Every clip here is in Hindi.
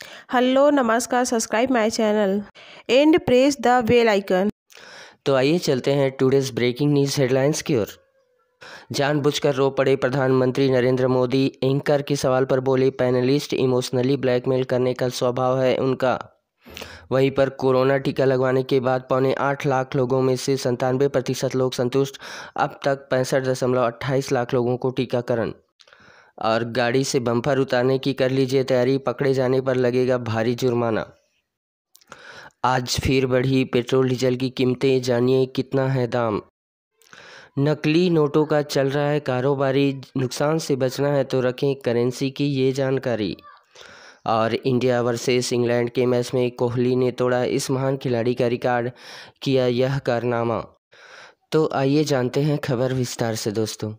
हेलो नमस्कार, subscribe my channel and press the bell icon. तो आइए चलते हैं टुडेज ब्रेकिंग न्यूज़ हेडलाइंस की ओर। जानबूझकर रो पड़े प्रधानमंत्री नरेंद्र मोदी। एंकर के सवाल पर बोले, पैनलिस्ट इमोशनली ब्लैकमेल करने का स्वभाव है उनका। वहीं पर कोरोना टीका लगवाने के बाद 8.25 लाख लोगों में से 97% लोग संतुष्ट। अब तक 65.28 लाख लोगों को टीकाकरण। और गाड़ी से बम्पर उतारने की कर लीजिए तैयारी, पकड़े जाने पर लगेगा भारी जुर्माना। आज फिर बढ़ी पेट्रोल डीजल की कीमतें, जानिए कितना है दाम। नकली नोटों का चल रहा है कारोबारी, नुकसान से बचना है तो रखें करेंसी की ये जानकारी। और इंडिया वर्सेस इंग्लैंड के मैच में कोहली ने तोड़ा इस महान खिलाड़ी का रिकॉर्ड, किया यह कारनामा। तो आइए जानते हैं खबर विस्तार से दोस्तों।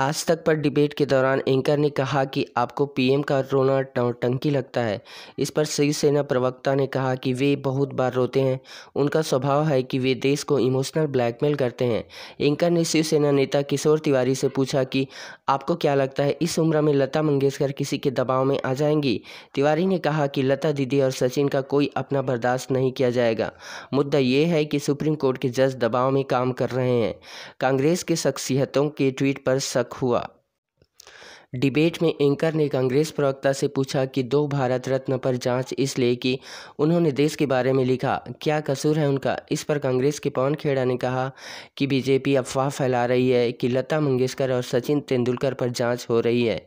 आज तक पर डिबेट के दौरान एंकर ने कहा कि आपको पीएम का रोना टंकी लगता है। इस पर शिवसेना प्रवक्ता ने कहा कि वे बहुत बार रोते हैं, उनका स्वभाव है कि वे देश को इमोशनल ब्लैकमेल करते हैं। एंकर ने शिवसेना नेता किशोर तिवारी से पूछा कि आपको क्या लगता है इस उम्र में लता मंगेशकर किसी के दबाव में आ जाएंगी। तिवारी ने कहा कि लता दीदी और सचिन का कोई अपना बर्दाश्त नहीं किया जाएगा। मुद्दा ये है कि सुप्रीम कोर्ट के जज दबाव में काम कर रहे हैं। कांग्रेस के शख्सियतों के ट्वीट पर शक हुआ। डिबेट में एंकर ने कांग्रेस प्रवक्ता से पूछा कि 2 भारत रत्न पर जांच इसलिए कि उन्होंने देश के बारे में लिखा, क्या कसूर है उनका। इस पर कांग्रेस के पवन खेड़ा ने कहा कि बीजेपी अफवाह फैला रही है कि लता मंगेशकर और सचिन तेंदुलकर पर जांच हो रही है।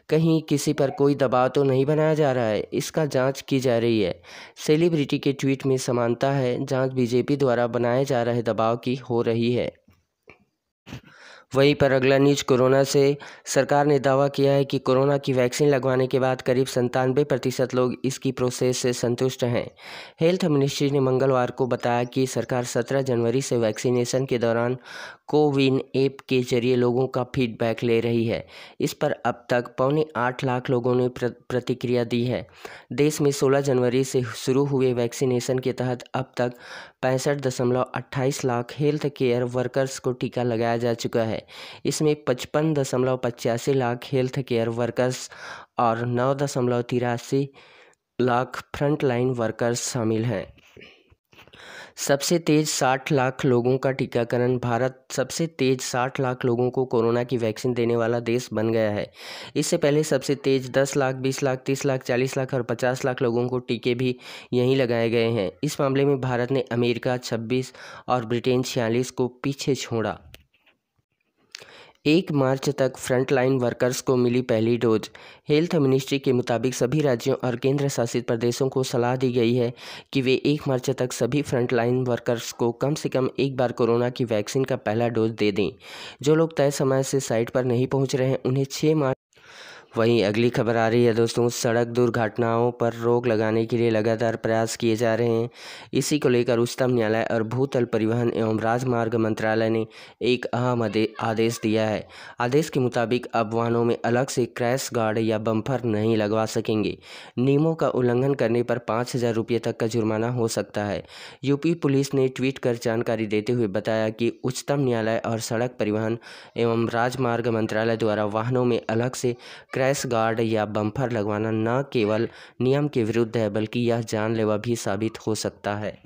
कहीं किसी पर कोई दबाव तो नहीं बनाया जा रहा है, इसका जांच की जा रही है। सेलिब्रिटी के ट्वीट में समानता है, जांच बीजेपी द्वारा बनाए जा रहे दबाव की हो रही है। वहीं पर अगला न्यूज कोरोना से। सरकार ने दावा किया है कि कोरोना की वैक्सीन लगवाने के बाद करीब 97% लोग इसकी प्रोसेस से संतुष्ट हैं। हेल्थ मिनिस्ट्री ने मंगलवार को बताया कि सरकार 17 जनवरी से वैक्सीनेशन के दौरान कोविन ऐप के जरिए लोगों का फीडबैक ले रही है। इस पर अब तक 8.25 लाख लोगों ने प्रतिक्रिया दी है। देश में 16 जनवरी से शुरू हुए वैक्सीनेशन के तहत अब तक 65.28 लाख हेल्थ केयर वर्कर्स को टीका लगाया जा चुका है। इसमें 55.85 लाख हेल्थ केयर वर्कर्स और 9.83 लाख फ्रंटलाइन वर्कर्स शामिल हैं। सबसे तेज 60 लाख लोगों का टीकाकरण। भारत सबसे तेज 60 लाख लोगों को कोरोना की वैक्सीन देने वाला देश बन गया है। इससे पहले सबसे तेज 10 लाख, 20 लाख, 30 लाख, 40 लाख और 50 लाख लोगों को टीके भी यहीं लगाए गए हैं। इस मामले में भारत ने अमेरिका 26 और ब्रिटेन 46 को पीछे छोड़ा। 1 मार्च तक फ्रंटलाइन वर्कर्स को मिली पहली डोज। हेल्थ मिनिस्ट्री के मुताबिक सभी राज्यों और केंद्र शासित प्रदेशों को सलाह दी गई है कि वे 1 मार्च तक सभी फ्रंटलाइन वर्कर्स को कम से कम एक बार कोरोना की वैक्सीन का पहला डोज दे दें। जो लोग तय समय से साइट पर नहीं पहुंच रहे हैं उन्हें 6 मार्च। वहीं अगली खबर आ रही है दोस्तों, सड़क दुर्घटनाओं पर रोक लगाने के लिए लगातार प्रयास किए जा रहे हैं। इसी को लेकर उच्चतम न्यायालय और भूतल परिवहन एवं राजमार्ग मंत्रालय ने एक अहम आदेश दिया है। आदेश के मुताबिक अब वाहनों में अलग से क्रैश गार्ड या बम्पर नहीं लगवा सकेंगे। नियमों का उल्लंघन करने पर 5,000 रुपये तक का जुर्माना हो सकता है। यूपी पुलिस ने ट्वीट कर जानकारी देते हुए बताया कि उच्चतम न्यायालय और सड़क परिवहन एवं राजमार्ग मंत्रालय द्वारा वाहनों में अलग से क्रैश गार्ड या बम्पर लगवाना न केवल नियम के विरुद्ध है बल्कि यह जानलेवा भी साबित हो सकता है।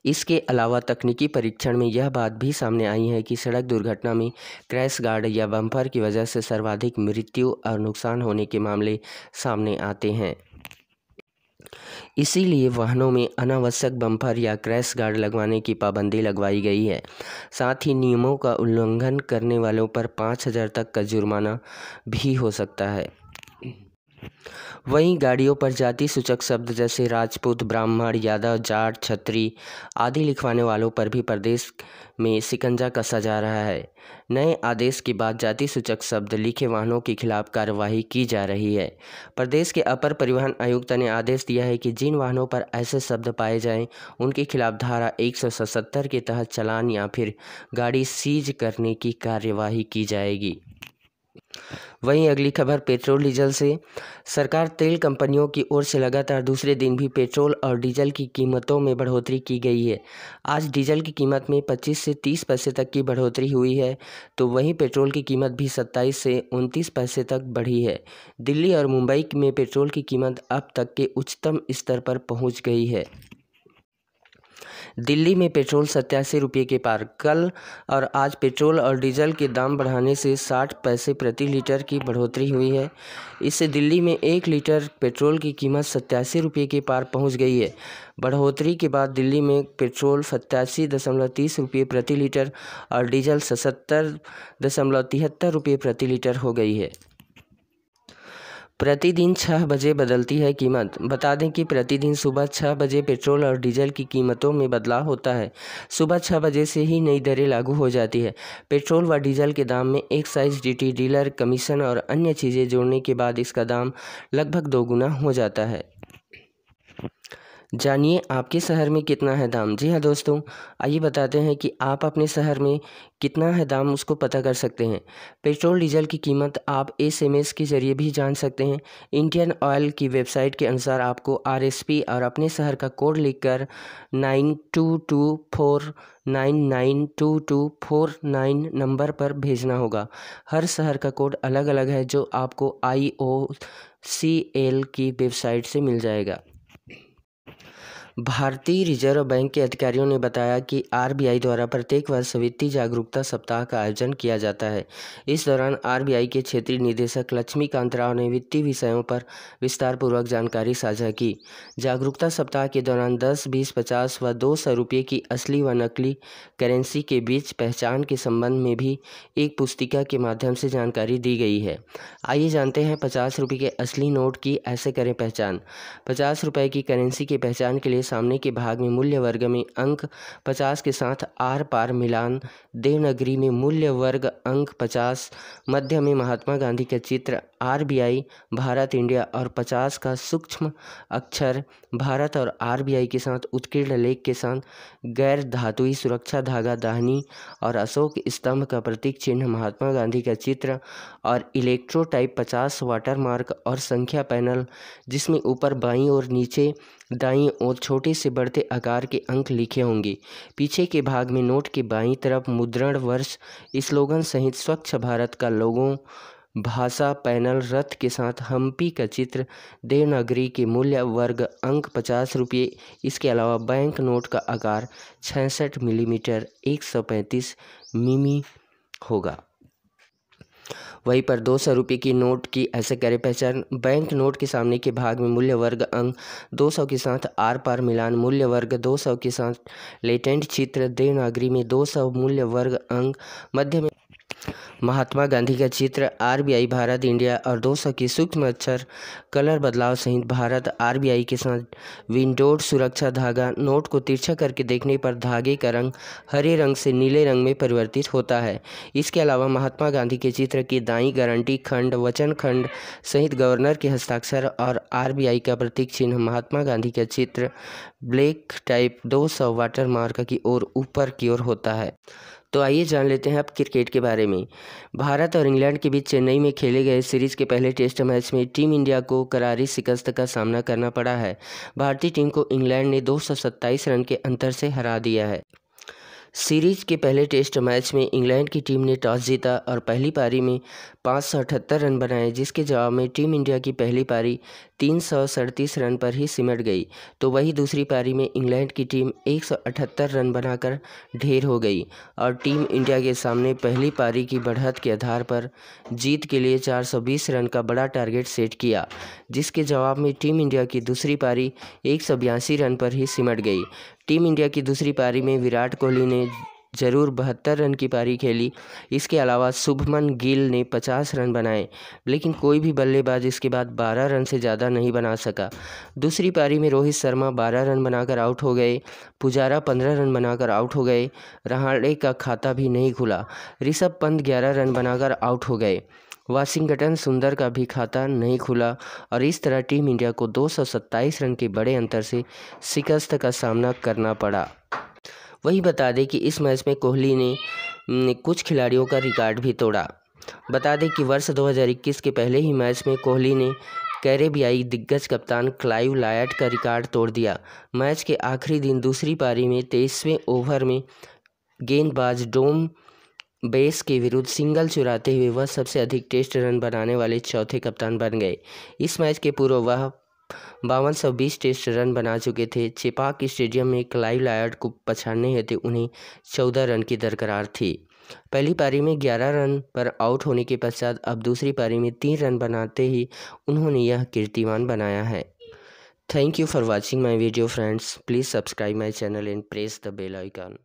इसके अलावा तकनीकी परीक्षण में यह बात भी सामने आई है कि सड़क दुर्घटना में क्रैश गार्ड या बम्पर की वजह से सर्वाधिक मृत्यु और नुकसान होने के मामले सामने आते हैं। इसीलिए वाहनों में अनावश्यक बम्पर या क्रैश गार्ड लगवाने की पाबंदी लगवाई गई है। साथ ही नियमों का उल्लंघन करने वालों पर 5,000 तक का जुर्माना भी हो सकता है। वहीं गाड़ियों पर जाति सूचक शब्द जैसे राजपूत, ब्राह्मण, यादव, जाट, छत्री आदि लिखवाने वालों पर भी प्रदेश में शिकंजा कसा जा रहा है। नए आदेश के बाद जाति सूचक शब्द लिखे वाहनों के खिलाफ कार्यवाही की जा रही है। प्रदेश के अपर परिवहन आयुक्त ने आदेश दिया है कि जिन वाहनों पर ऐसे शब्द पाए जाएं उनके खिलाफ धारा 177 के तहत चालान या फिर गाड़ी सीज करने की कार्यवाही की जाएगी। वहीं अगली खबर पेट्रोल डीजल से। सरकार तेल कंपनियों की ओर से लगातार दूसरे दिन भी पेट्रोल और डीजल की कीमतों में बढ़ोतरी की गई है। आज डीजल की कीमत में 25 से 30 पैसे तक की बढ़ोतरी हुई है, तो वहीं पेट्रोल की कीमत भी 27 से 29 पैसे तक बढ़ी है। दिल्ली और मुंबई में पेट्रोल की कीमत अब तक के उच्चतम स्तर पर पहुंच गई है। दिल्ली में पेट्रोल 87 रुपये के पार। कल और आज पेट्रोल और डीजल के दाम बढ़ाने से 60 पैसे प्रति लीटर की बढ़ोतरी हुई है। इससे दिल्ली में 1 लीटर पेट्रोल की कीमत 87 रुपये के पार पहुंच गई है। बढ़ोतरी के बाद दिल्ली में पेट्रोल 87.30 रुपये प्रति लीटर और डीजल 77.73 रुपये प्रति लीटर हो गई है। प्रतिदिन 6 बजे बदलती है कीमत। बता दें कि प्रतिदिन सुबह 6 बजे पेट्रोल और डीजल की कीमतों में बदलाव होता है। सुबह 6 बजे से ही नई दरें लागू हो जाती है। पेट्रोल व डीजल के दाम में एक्साइज ड्यूटी, डीलर कमीशन और अन्य चीज़ें जोड़ने के बाद इसका दाम लगभग 2 गुना हो जाता है। जानिए आपके शहर में कितना है दाम। जी हाँ दोस्तों, आइए बताते हैं कि आप अपने शहर में कितना है दाम, उसको पता कर सकते हैं। पेट्रोल डीजल की कीमत आप SMS के ज़रिए भी जान सकते हैं। इंडियन ऑयल की वेबसाइट के अनुसार आपको RSP और अपने शहर का कोड लिखकर 9224992249 नंबर पर भेजना होगा। हर शहर का कोड अलग अलग है, जो आपको IOCL की वेबसाइट से मिल जाएगा। भारतीय रिजर्व बैंक के अधिकारियों ने बताया कि RBI द्वारा प्रत्येक वर्ष वित्तीय जागरूकता सप्ताह का आयोजन किया जाता है। इस दौरान RBI के क्षेत्रीय निदेशक लक्ष्मीकांत राव ने वित्तीय विषयों पर विस्तारपूर्वक जानकारी साझा की। जागरूकता सप्ताह के दौरान 10, 20, 50 व 200 रुपये की असली व नकली करेंसी के बीच पहचान के संबंध में भी एक पुस्तिका के माध्यम से जानकारी दी गई है। आइए जानते हैं 50 रुपये के असली नोट की ऐसे करें पहचान। 50 रुपये की करेंसी की पहचान के लिए सामने के भाग में मूल्य वर्ग में अंक 50 के साथ आर पार मिलान, देवनागरी में मूल्य वर्ग अंक 50, मध्य में महात्मा गांधी का चित्र, RBI भारत इंडिया और 50 का सूक्ष्म अक्षर भारत और RBI के साथ उत्कीर्ण लेख के साथ गैर धातुई सुरक्षा धागा दाहिनी और अशोक स्तंभ का प्रतीक चिन्ह महात्मा गांधी का चित्र और इलेक्ट्रो टाइप 50 वाटर मार्क और संख्या पैनल, जिसमें ऊपर बाईं और नीचे दाईं ओर छोटे से बढ़ते आकार के अंक लिखे होंगे। पीछे के भाग में नोट के बाईं तरफ मुद्रण वर्ष, स्लोगन सहित स्वच्छ भारत का लोगो, भाषा पैनल, रथ के साथ हम्पी का चित्र, देवनागरी के मूल्य वर्ग अंक 50 रुपये। इसके अलावा बैंक नोट का आकार 66 मिलीमीटर 135 मिमी होगा। वहीं पर 200 रुपये की नोट की ऐसे करें पहचान। बैंक नोट के सामने के भाग में मूल्य वर्ग अंक 200 के साथ आर पार मिलान, मूल्य वर्ग 200 के साथ लेटेंट चित्र, देवनागरी में 200 मूल्य वर्ग अंक, मध्य में महात्मा गांधी का चित्र, RBI भारत इंडिया और 200 की सूक्ष्म अक्षर, कलर बदलाव सहित भारत RBI के साथ विंडोड सुरक्षा धागा। नोट को तिरछा करके देखने पर धागे का रंग हरे रंग से नीले रंग में परिवर्तित होता है। इसके अलावा महात्मा गांधी के चित्र की दाईं गारंटी खंड, वचन खंड सहित गवर्नर के हस्ताक्षर और RBI का प्रतीक चिन्ह महात्मा गांधी का चित्र ब्लैक टाइप 200 वाटर मार्क की ओर ऊपर की ओर होता है। तो आइए जान लेते हैं अब क्रिकेट के बारे में। भारत और इंग्लैंड के बीच चेन्नई में खेले गए सीरीज के पहले टेस्ट मैच में टीम इंडिया को करारी शिकस्त का सामना करना पड़ा है। भारतीय टीम को इंग्लैंड ने 227 रन के अंतर से हरा दिया है। सीरीज के पहले टेस्ट मैच में इंग्लैंड की टीम ने टॉस जीता और पहली पारी में 578 रन बनाए, जिसके जवाब में टीम इंडिया की पहली पारी 337 रन पर ही सिमट गई। तो वही दूसरी पारी में इंग्लैंड की टीम 178 रन बनाकर ढेर हो गई और टीम इंडिया के सामने पहली पारी की बढ़त के आधार पर जीत के लिए 420 रन का बड़ा टारगेट सेट किया, जिसके जवाब में टीम इंडिया की दूसरी पारी 182 रन पर ही सिमट गई। टीम इंडिया की दूसरी पारी में विराट कोहली ने जरूर 72 रन की पारी खेली। इसके अलावा शुभमन गिल ने 50 रन बनाए, लेकिन कोई भी बल्लेबाज इसके बाद 12 रन से ज़्यादा नहीं बना सका। दूसरी पारी में रोहित शर्मा 12 रन बनाकर आउट हो गए, पुजारा 15 रन बनाकर आउट हो गए, रहाणे का खाता भी नहीं खुला, ऋषभ पंत 11 रन बनाकर आउट हो गए, वाशिंगटन सुंदर का भी खाता नहीं खुला और इस तरह टीम इंडिया को 227 रन के बड़े अंतर से शिकस्त का सामना करना पड़ा। वही बता दें कि इस मैच में कोहली ने कुछ खिलाड़ियों का रिकॉर्ड भी तोड़ा। बता दें कि वर्ष 2021 के पहले ही मैच में कोहली ने कैरेबियाई दिग्गज कप्तान क्लाइव लायट का रिकॉर्ड तोड़ दिया। मैच के आखिरी दिन दूसरी पारी में 23वें ओवर में गेंदबाज डोम बेस के विरुद्ध सिंगल चुराते हुए वह सबसे अधिक टेस्ट रन बनाने वाले चौथे कप्तान बन गए। इस मैच के पूर्व वह 5220 टेस्ट रन बना चुके थे। चेपाक स्टेडियम में क्लाइव लायट को पछाड़ने हेतु उन्हें 14 रन की दरकार थी। पहली पारी में 11 रन पर आउट होने के पश्चात अब दूसरी पारी में 3 रन बनाते ही उन्होंने यह कीर्तिमान बनाया है। Thank you for watching my video friends. Please subscribe my channel and press the bell icon.